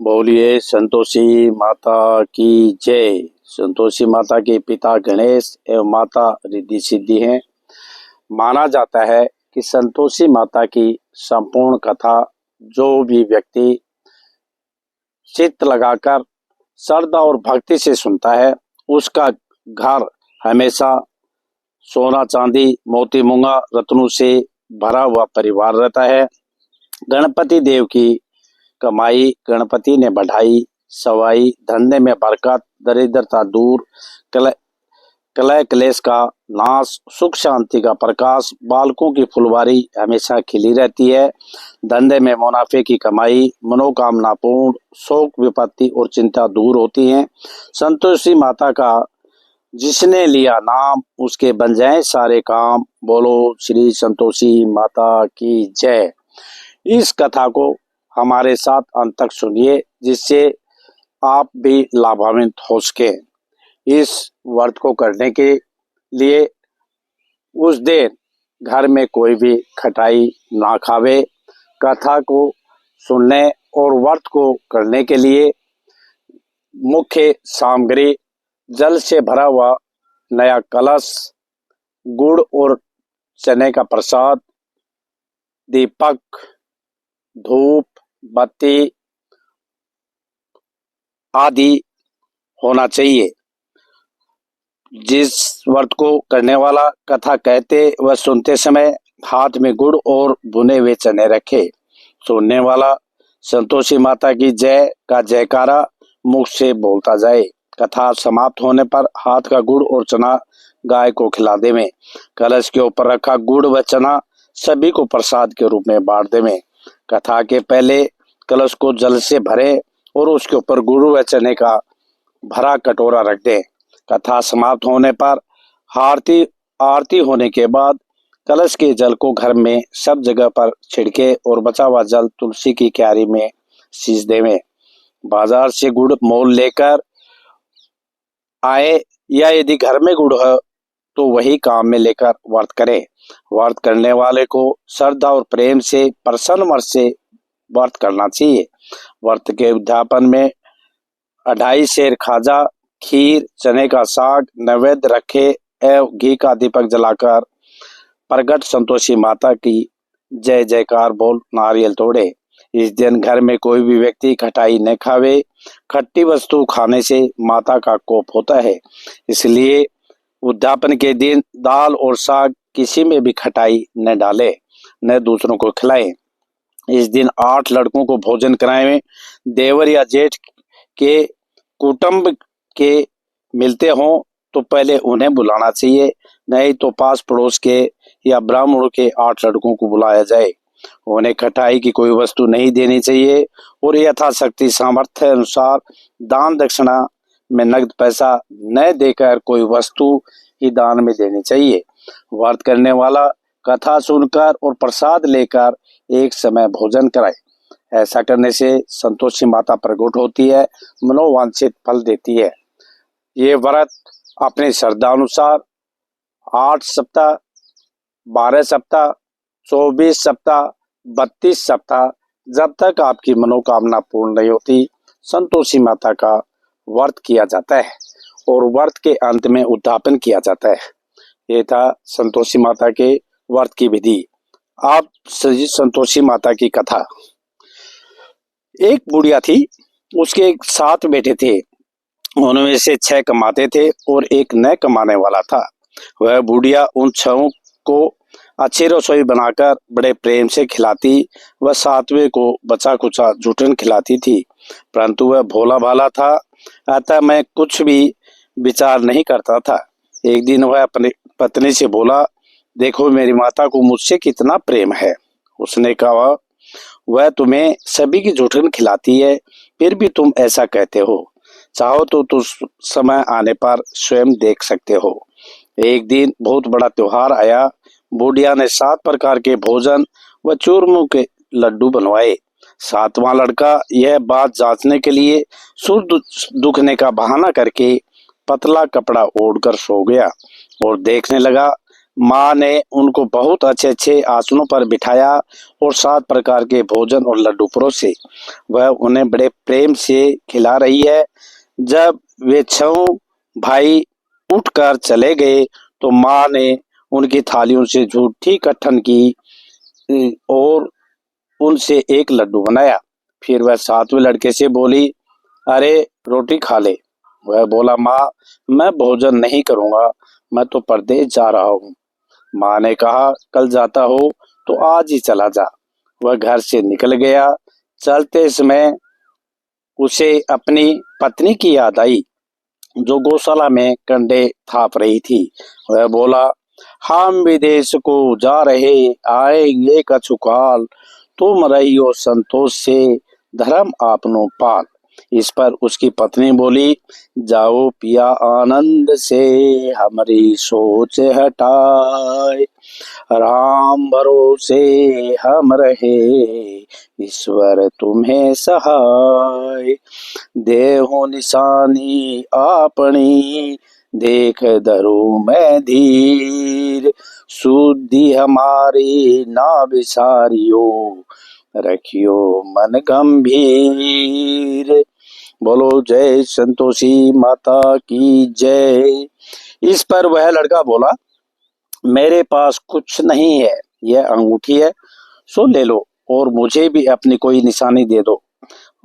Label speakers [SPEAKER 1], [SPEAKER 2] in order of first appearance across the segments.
[SPEAKER 1] बोलिए संतोषी माता की जय। संतोषी माता के पिता गणेश एवं माता रिद्धि सिद्धि हैं। माना जाता है कि संतोषी माता की संपूर्ण कथा जो भी व्यक्ति चित्त लगाकर श्रद्धा और भक्ति से सुनता है, उसका घर हमेशा सोना चांदी मोती मूंगा रत्नों से भरा हुआ परिवार रहता है। गणपति देव की कमाई गणपति ने बढ़ाई, सवाई धंधे में बरकत, दरिद्रता दूर, कलह कलह क्लेश का नाश, सुख शांति का प्रकाश, बालकों की फुलवारी हमेशा खिली रहती है। धंधे में मुनाफे की कमाई, मनोकामना पूर्ण, शोक विपत्ति और चिंता दूर होती है। संतोषी माता का जिसने लिया नाम, उसके बन जाए सारे काम। बोलो श्री संतोषी माता की जय। इस कथा को हमारे साथ अंत तक सुनिए, जिससे आप भी लाभान्वित हो सके। इस व्रत को करने के लिए उस दिन घर में कोई भी खटाई ना खावे। कथा को सुनने और व्रत को करने के लिए मुख्य सामग्री जल से भरा हुआ नया कलश, गुड़ और चने का प्रसाद, दीपक, धूप, बत्ती आदि होना चाहिए। जिस व्रत को करने वाला कथा कहते व सुनते समय हाथ में गुड़ और भुने हुए चने रखे। सुनने वाला संतोषी माता की जय का जयकारा मुख से बोलता जाए। कथा समाप्त होने पर हाथ का गुड़ और चना गाय को खिला देवें। कलश के ऊपर रखा गुड़ व चना सभी को प्रसाद के रूप में बांट देवें। कथा के पहले कलश को जल से भरे और उसके ऊपर गुड़ व चने का भरा कटोरा रख दें। कथा समाप्त होने पर आरती होने के बाद कलश के जल को घर में सब जगह पर छिड़के और बचा हुआ जल तुलसी की क्यारी में सींच देवें। बाजार से गुड़ मोल लेकर आए या यदि घर में गुड़ है तो वही काम में लेकर व्रत करें। व्रत करने वाले को श्रद्धा और प्रेम से प्रसन्न मन से व्रत करना चाहिए। व्रत के उद्यापन में 2.5 सेर खाजा, खीर, चने का साग नैवेद्य रखे एवं घी का दीपक जलाकर प्रगट संतोषी माता की जय जयकार बोल नारियल तोड़े। इस दिन घर में कोई भी व्यक्ति खटाई न खावे। खट्टी वस्तु खाने से माता का कोप होता है, इसलिए उद्यापन के दिन दाल और साग किसी में भी खटाई न डाले, न दूसरों को खिलाएं। इस दिन 8 लड़कों को भोजन कराएं। देवर या जेठ के कुटुंब के मिलते हों तो पहले उन्हें बुलाना चाहिए, नहीं तो पास पड़ोस के या ब्राह्मणों के 8 लड़कों को बुलाया जाए। उन्हें खटाई की कोई वस्तु नहीं देनी चाहिए और यथाशक्ति सामर्थ्य अनुसार दान दक्षिणा में नगद पैसा न देकर कोई वस्तु ही दान में देनी चाहिए। व्रत करने वाला कथा सुनकर और प्रसाद लेकर एक समय भोजन कराए। ऐसा करने से संतोषी माता प्रकट होती है, मनोवांछित फल देती है। ये व्रत अपने श्रद्धा अनुसार 8 सप्ताह, 12 सप्ताह, 24 सप्ताह, 32 सप्ताह, जब तक आपकी मनोकामना पूर्ण नहीं होती, संतोषी माता का व्रत किया जाता है और व्रत के अंत में उद्यापन किया जाता है। ये था संतोषी माता के व्रत की विधि। आप संतोषी माता की कथा। एक बुढ़िया थी, उसके 7 बेटे थे। उनमें से 6 कमाते थे और एक न कमाने वाला था। वह बुढ़िया उन 6 को अच्छी रसोई बनाकर बड़े प्रेम से खिलाती व 7वें को बचा कुचा जूठन खिलाती थी, परंतु वह भोला भाला था, अतः मैं कुछ भी विचार नहीं करता था। एक दिन वह अपनी पत्नी से बोला, देखो मेरी माता को मुझसे कितना प्रेम है। उसने कहा, वह तुम्हें सभी की जूठन खिलाती है, फिर भी तुम ऐसा कहते हो। चाहो तो तुम समय आने पर स्वयं देख सकते हो। एक दिन बहुत बड़ा त्योहार आया। बुढ़िया ने 7 प्रकार के भोजन व चूरमों के लड्डू बनवाए। 7वां लड़का यह बात जांचने के लिए सुर दुखने का बहाना करके पतला कपड़ा ओढ़कर सो गया और देखने लगा माँ ने उनको बहुत अच्छे अच्छे आसनों पर बिठाया और 7 प्रकार के भोजन और लड्डू परोसे। वह उन्हें बड़े प्रेम से खिला रही है। जब वे 6 भाई उठकर चले गए तो माँ ने उनकी थालियों से झूठी कट्ठन की और उनसे एक लड्डू बनाया। फिर वह 7वें लड़के से बोली, अरे रोटी खा ले। वह बोला, माँ मैं भोजन नहीं करूंगा, मैं तो परदेश जा रहा हूँ। माँ ने कहा, कल जाता हो तो आज ही चला जा। वह घर से निकल गया। चलते समय उसे अपनी पत्नी की याद आई जो गौशाला में कंडे थाप रही थी। वह बोला, हम विदेश को जा रहे, आएंगे कछुकाल, तुम रहियो संतोष से, धर्म आपनो पाल। इस पर उसकी पत्नी बोली, जाओ पिया आनंद से, हमारी सोच हटाए, राम भरोसे हम रहे, ईश्वर तुम्हें सहाय, देहो निशानी आपनी, देख धरू मैं धीर, शुद्धि हमारी ना विसारियो, रखियो मन गंभीर। बोलो जय संतोषी माता की जय। इस पर वह लड़का बोला, मेरे पास कुछ नहीं है, यह अंगूठी है, सो ले लो और मुझे भी अपनी कोई निशानी दे दो।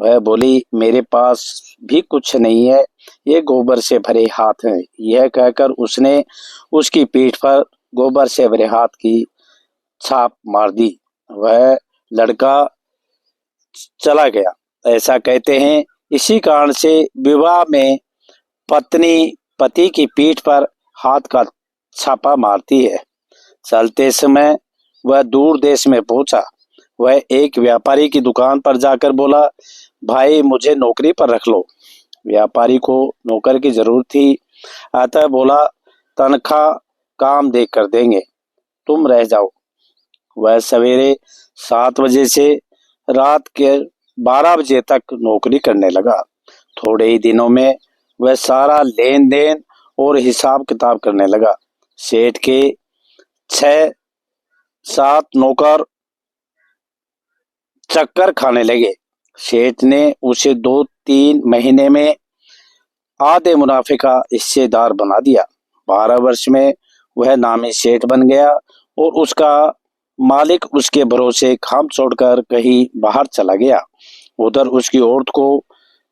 [SPEAKER 1] वह बोली, मेरे पास भी कुछ नहीं है, ये गोबर से भरे हाथ हैं। यह कहकर उसने उसकी पीठ पर गोबर से भरे हाथ की छाप मार दी। वह लड़का चला गया। ऐसा कहते हैं, इसी कारण से विवाह में पत्नी पति की पीठ पर हाथ का छापा मारती है। चलते समय वह दूर देश में पहुंचा। वह एक व्यापारी की दुकान पर जाकर बोला, भाई मुझे नौकरी पर रख लो। व्यापारी को नौकर की जरूरत थी, अतः बोला, तनख्वाह काम देख कर देंगे, तुम रह जाओ। वह सवेरे 7 बजे से रात के 12 बजे तक नौकरी करने लगा। थोड़े ही दिनों में वह सारा लेन देन और हिसाब किताब करने लगा। सेठ के 6-7 नौकर चक्कर खाने लगे। सेठ ने उसे 2-3 महीने में आधे मुनाफे का हिस्सेदार बना दिया। 12 वर्ष में वह नामी सेठ बन गया और उसका मालिक उसके भरोसे काम छोड़कर कहीं बाहर चला गया। उधर उसकी औरत को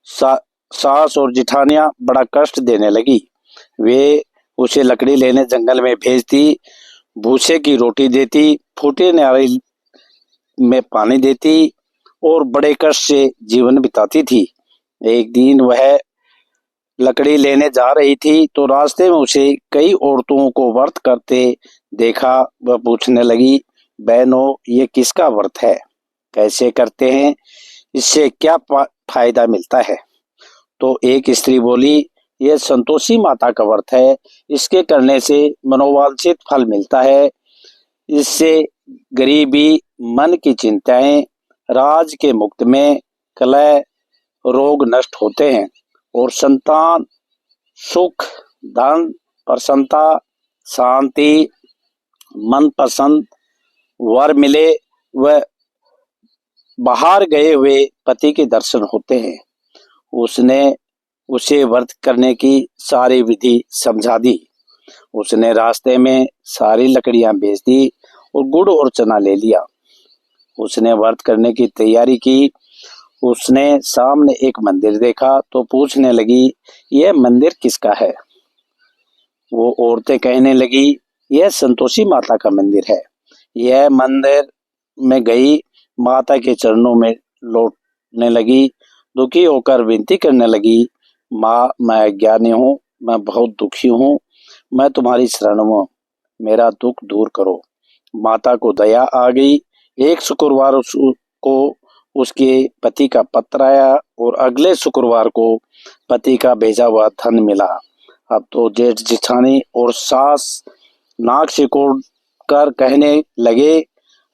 [SPEAKER 1] सास और जिठानियां बड़ा कष्ट देने लगी। वे उसे लकड़ी लेने जंगल में भेजती, भूसे की रोटी देती, फूटे नारियल में पानी देती और बड़े कष्ट से जीवन बिताती थी। एक दिन वह लकड़ी लेने जा रही थी तो रास्ते में उसे कई औरतों को व्रत करते देखा। वह पूछने लगी, बहनों ये किसका व्रत है, कैसे करते हैं, इससे क्या फायदा मिलता है? तो एक स्त्री बोली, यह संतोषी माता का व्रत है, इसके करने से मनोवांछित फल मिलता है। इससे गरीबी, मन की चिंताएं, राज के मुक्त में कलह, रोग नष्ट होते हैं और संतान, सुख, धन, प्रसन्नता, शांति, मनपसंद वर मिले व बाहर गए हुए पति के दर्शन होते हैं। उसने उसे व्रत करने की सारी विधि समझा दी। उसने रास्ते में सारी लकड़ियां बेच दी और गुड़ और चना ले लिया। उसने व्रत करने की तैयारी की। उसने सामने एक मंदिर देखा तो पूछने लगी, यह मंदिर किसका है? वो औरतें कहने लगी, यह संतोषी माता का मंदिर है। यह मंदिर में गई, माता के चरणों में लौटने लगी, दुखी होकर विनती करने लगी, माँ मैं अज्ञानी हूँ, मैं बहुत दुखी हूँ, मैं तुम्हारी शरण में, मेरा दुख दूर करो। माता को दया आ गई। एक शुक्रवार को उसके पति का पत्र आया और अगले शुक्रवार को पति का भेजा हुआ धन मिला। अब तो जेठ जिठानी और सास नाक सिकोड़ कर कहने लगे,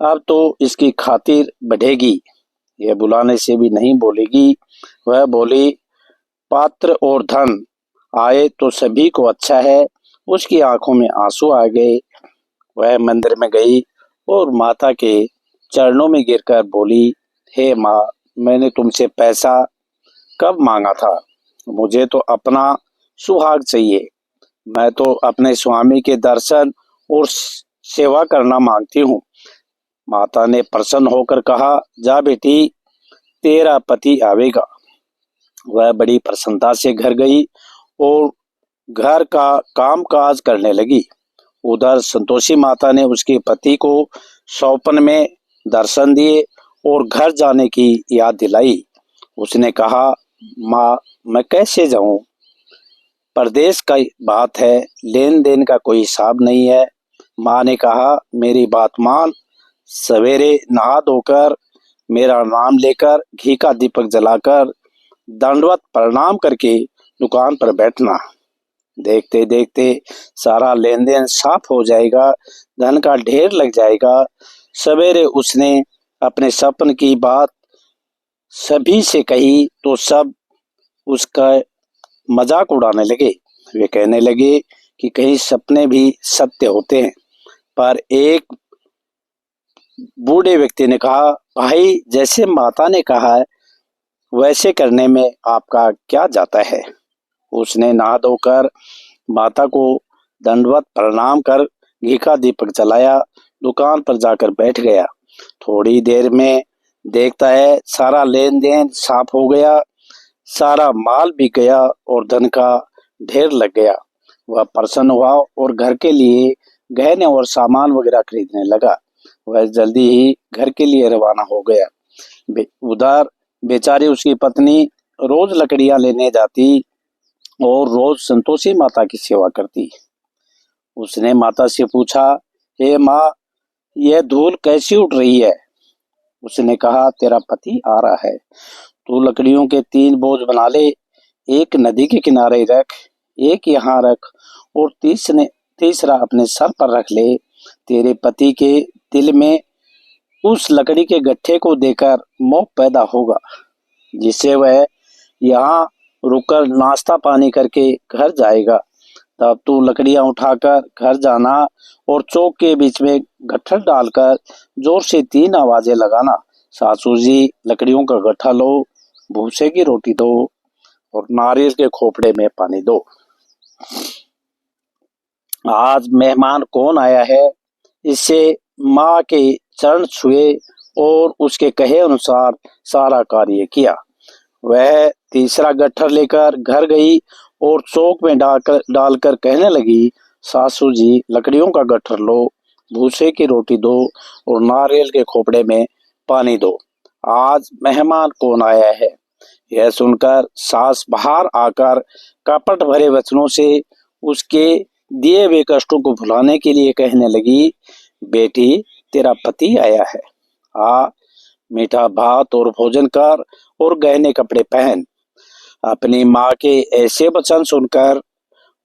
[SPEAKER 1] अब तो इसकी खातिर बढ़ेगी, यह बुलाने से भी नहीं बोलेगी। वह बोली, पात्र और धन आए तो सभी को अच्छा है। उसकी आंखों में आंसू आ गए। वह मंदिर में गई और माता के चरणों में गिरकर बोली, हे माँ, मैंने तुमसे पैसा कब मांगा था? मुझे तो अपना सुहाग चाहिए। मैं तो अपने स्वामी के दर्शन और सेवा करना मांगती हूँ। माता ने प्रसन्न होकर कहा, जा बेटी, तेरा पति आवेगा। वह बड़ी प्रसन्नता से घर गई और घर का कामकाज करने लगी। उधर संतोषी माता ने उसके पति को सौपन में दर्शन दिए और घर जाने की याद दिलाई। उसने कहा, माँ, मैं कैसे जाऊं? परदेश का बात है, लेन देन का कोई हिसाब नहीं है। माँ ने कहा, मेरी बात मान, सवेरे नहा धोकर मेरा नाम लेकर घी का दीपक जलाकर दंडवत प्रणाम करके दुकान पर बैठना। देखते देखते सारा लेन देन साफ हो जाएगा, धन का ढेर लग जाएगा। सवेरे उसने अपने सपन की बात सभी से कही तो सब उसका मजाक उड़ाने लगे। वे कहने लगे कि कहीं सपने भी सत्य होते हैं। पर एक बूढ़े व्यक्ति ने कहा, भाई, जैसे माता ने कहा है वैसे करने में आपका क्या जाता है? उसने नहा धोकर माता को दंडवत प्रणाम कर घी का दीपक जलाया, दुकान पर जाकर बैठ गया। थोड़ी देर में देखता है सारा लेन देन साफ हो गया, सारा माल बिक गया और धन का ढेर लग गया। वह प्रसन्न हुआ और घर के लिए गहने और सामान वगैरह खरीदने लगा। वह जल्दी ही घर के लिए रवाना हो गया। उधर बेचारी उसकी पत्नी रोज लकड़ियां लेने जाती और रोज संतोषी माता की सेवा करती। उसने माता से पूछा, हे माँ, यह धूल कैसी उठ रही है? उसने कहा, तेरा पति आ रहा है, तू लकड़ियों के 3 बोझ बना ले, एक नदी के किनारे रख, एक यहाँ रख और तीसरा अपने सर पर रख ले। तेरे पति के दिल में उस लकड़ी के गट्ठे को देकर मोह पैदा होगा, जिससे वह यहाँ रुककर नाश्ता पानी करके घर जाएगा। तब तू लकड़ियां उठाकर घर जाना और चौक के बीच में गट्ठर डालकर जोर से 3 आवाजें लगाना, सासू जी, लकड़ियों का गट्ठा लो, भूसे की रोटी दो और नारियल के खोपड़े में पानी दो। आज मेहमान कौन आया है? इससे माँ के चरण छुए और उसके कहे अनुसार सारा कार्य किया। वह तीसरा गट्ठर लेकर घर गई और चौक में डालकर कहने लगी, सासू जी, लकड़ियों का गट्ठर लो, भूसे की रोटी दो और नारियल के खोपड़े में पानी दो। आज मेहमान कौन आया है? यह सुनकर सास बाहर आकर कपट भरे वचनों से उसके दिए हुए कष्टों को भुलाने के लिए कहने लगी, बेटी, तेरा पति आया है, आ, मीठा भात और भोजन कर और गहने कपड़े पहन। अपनी माँ के ऐसे वचन सुनकर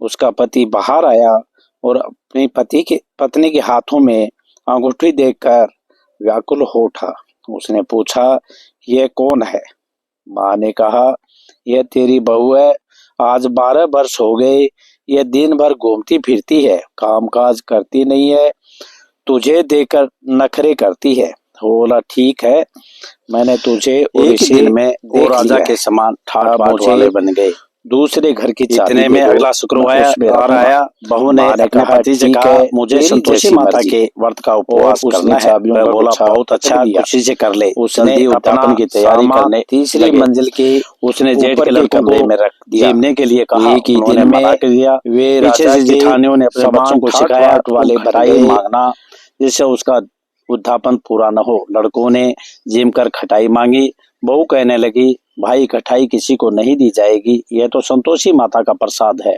[SPEAKER 1] उसका पति बाहर आया और अपनी पत्नी के हाथों में अंगूठी देखकर व्याकुल हो उठा। उसने पूछा, यह कौन है? माँ ने कहा, यह तेरी बहू है। आज 12 वर्ष हो गए, यह दिन भर घूमती फिरती है, कामकाज करती नहीं है, तुझे देकर नखरे करती है। बोला, ठीक है, मैंने तुझे एक ही दिन में वो राजा के समान ठाट बाट वाले बन गए। दूसरे घर की इतने में अगला शुक्रवार आया। बहू ने अपने पति से कहा, मुझे संतोषी माता के व्रत का उपवास करना है। वह बोला, बहुत अच्छा, खुशी से कर ले। उसने उद्यापन की तैयारी करने तीसरी मंजिल के उसने जेठ के लड़कों कमरे में रख दिया। जीवने के लिए कहा, कि दिन में वे राजा के जेठानियों ने अपने बच्चों को सिखाया वाले बधाई मांगना, जिससे उसका उद्यापन पूरा न हो। लड़कों ने जिम कर खटाई मांगी। बहू कहने लगी, भाई, खटाई किसी को नहीं दी जाएगी, यह तो संतोषी माता का प्रसाद है।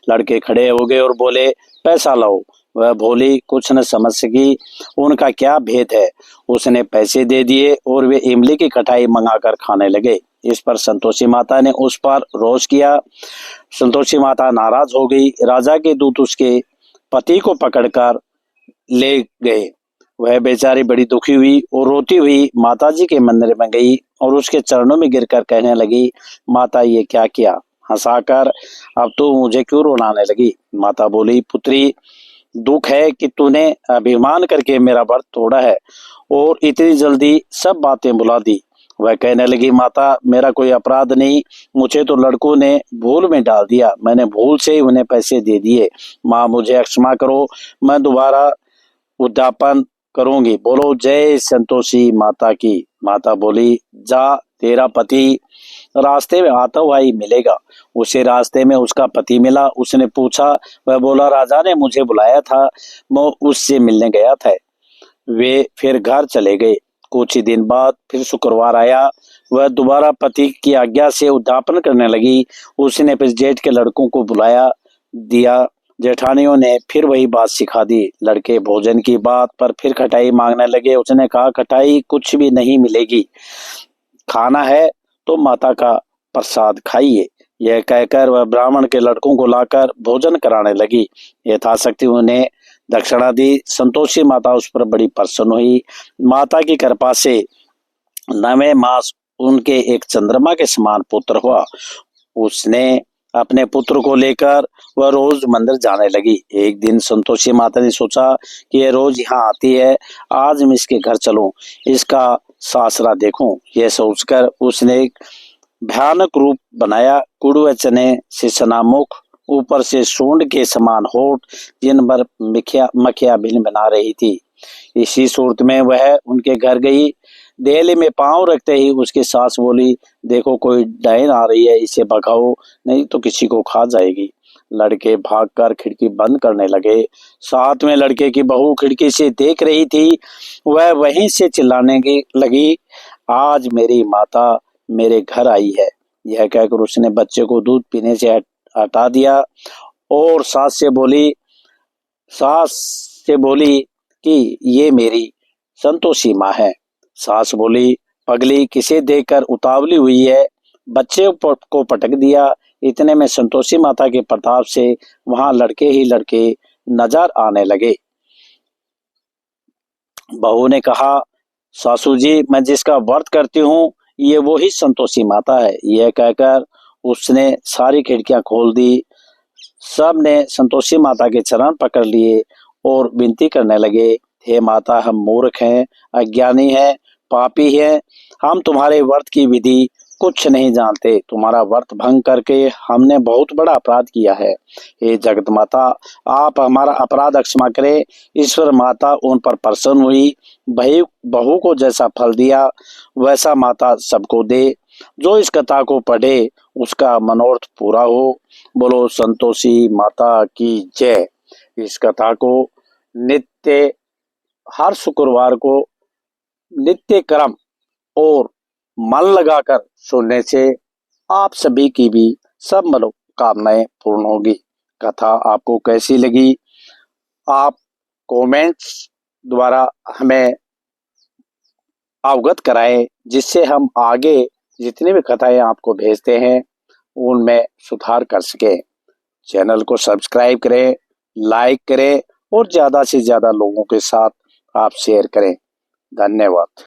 [SPEAKER 1] लड़के खड़े हो गए और बोले, पैसा लाओ। वह भोली कुछ न समझ सकी उनका क्या भेद है। उसने पैसे दे दिए और वे इमली की खटाई मंगाकर खाने लगे। इस पर संतोषी माता ने उस पर रोष किया। संतोषी माता नाराज हो गई। राजा के दूत उसके पति को पकड़कर ले गए। वह बेचारी बड़ी दुखी हुई और रोती हुई माताजी के मंदिर में गई और उसके चरणों में गिरकर कहने लगी, माता, ये क्या किया? हंसाकर अब तो मुझे क्यों रुलाने लगी? माता बोली, पुत्री, दुख है कि तूने अभिमान करके मेरा व्रत तोड़ा है और इतनी जल्दी सब बातें भुला दी। वह कहने लगी, माता मेरा कोई अपराध नहीं, मुझे तो लड़कों ने भूल में डाल दिया, मैंने भूल से ही उन्हें पैसे दे दिए। माँ मुझे क्षमा करो, मैं दोबारा उद्यापन करूंगी। बोलो जय संतोषी माता की। माता बोली, जा, तेरा पति रास्ते में आता हुआ ही मिलेगा। उसे रास्ते में उसका पति मिला। उसने पूछा, वह बोला, राजा ने मुझे बुलाया था, मैं उससे मिलने गया था। वे फिर घर चले गए। कुछ ही दिन बाद फिर शुक्रवार आया। वह दोबारा पति की आज्ञा से उद्यापन करने लगी। उसने फिर जेठ के लड़कों को बुलाया दिया। जेठानियों ने फिर वही बात सिखा दी। लड़के भोजन की बात पर फिर खटाई मांगने लगे। उसने कहा, खटाई कुछ भी नहीं मिलेगी, खाना है तो माता का प्रसाद खाइए। यह कहकर वह ब्राह्मण के लड़कों को लाकर भोजन कराने लगी। यथाशक्ति उन्हें दक्षिणा दी। संतोषी माता उस पर बड़ी प्रसन्न हुई। माता की कृपा से 9वें मास उनके एक चंद्रमा के समान पुत्र हुआ। उसने अपने पुत्र को लेकर वह रोज मंदिर जाने लगी। एक दिन संतोषी माता ने सोचा कि यह रोज यहाँ आती है, आज मैं इसके घर चलूं, इसका सासरा देखूं। यह सोचकर उसने एक भयानक रूप बनाया। कुड़वे चने से सना मुख, ऊपर से सूंड के समान होठ, जिन पर मखिया भिन बना रही थी। इसी सूरत में वह उनके घर गई। देहली में पांव रखते ही उसकी सास बोली, देखो कोई डायन आ रही है, इसे भगाओ, नहीं तो किसी को खा जाएगी। लड़के भागकर खिड़की बंद करने लगे। साथ में लड़के की बहू खिड़की से देख रही थी। वह वहीं से चिल्लाने की लगी, आज मेरी माता मेरे घर आई है। यह कहकर उसने बच्चे को दूध पीने से हटा दिया और सास से बोली कि ये मेरी संतोषी माँ है। सास बोली, पगली किसे देखकर उतावली हुई है, बच्चे को पटक दिया। इतने में संतोषी माता के प्रताप से वहां लड़के ही लड़के नजर आने लगे। बहू ने कहा, सासू जी मैं जिसका व्रत करती हूँ ये वो ही संतोषी माता है। यह कहकर उसने सारी खिड़कियां खोल दी। सब ने संतोषी माता के चरण पकड़ लिए और विनती करने लगे, हे माता हम मूर्ख हैं, अज्ञानी हैं, पापी हैं, हम तुम्हारे व्रत की विधि कुछ नहीं जानते। तुम्हारा व्रत भंग करके हमने बहुत बड़ा अपराध किया है। हे जगत माता आप हमारा अपराध क्षमा करें। ईश्वर माता उन पर प्रसन्न हुई। बहू को जैसा फल दिया वैसा माता सबको दे। जो इस कथा को पढ़े उसका मनोरथ पूरा हो। बोलो संतोषी माता की जय। इस कथा को नित्य हर शुक्रवार को नित्य क्रम और मन लगाकर सुनने से आप सभी की भी सब मनोकामनाएं पूर्ण होगी। कथा आपको कैसी लगी आप कमेंट्स द्वारा हमें अवगत कराएं, जिससे हम आगे जितनी भी कथाएं आपको भेजते हैं उनमें सुधार कर सकें। चैनल को सब्सक्राइब करें, लाइक करें और ज्यादा से ज्यादा लोगों के साथ आप शेयर करें। धन्यवाद।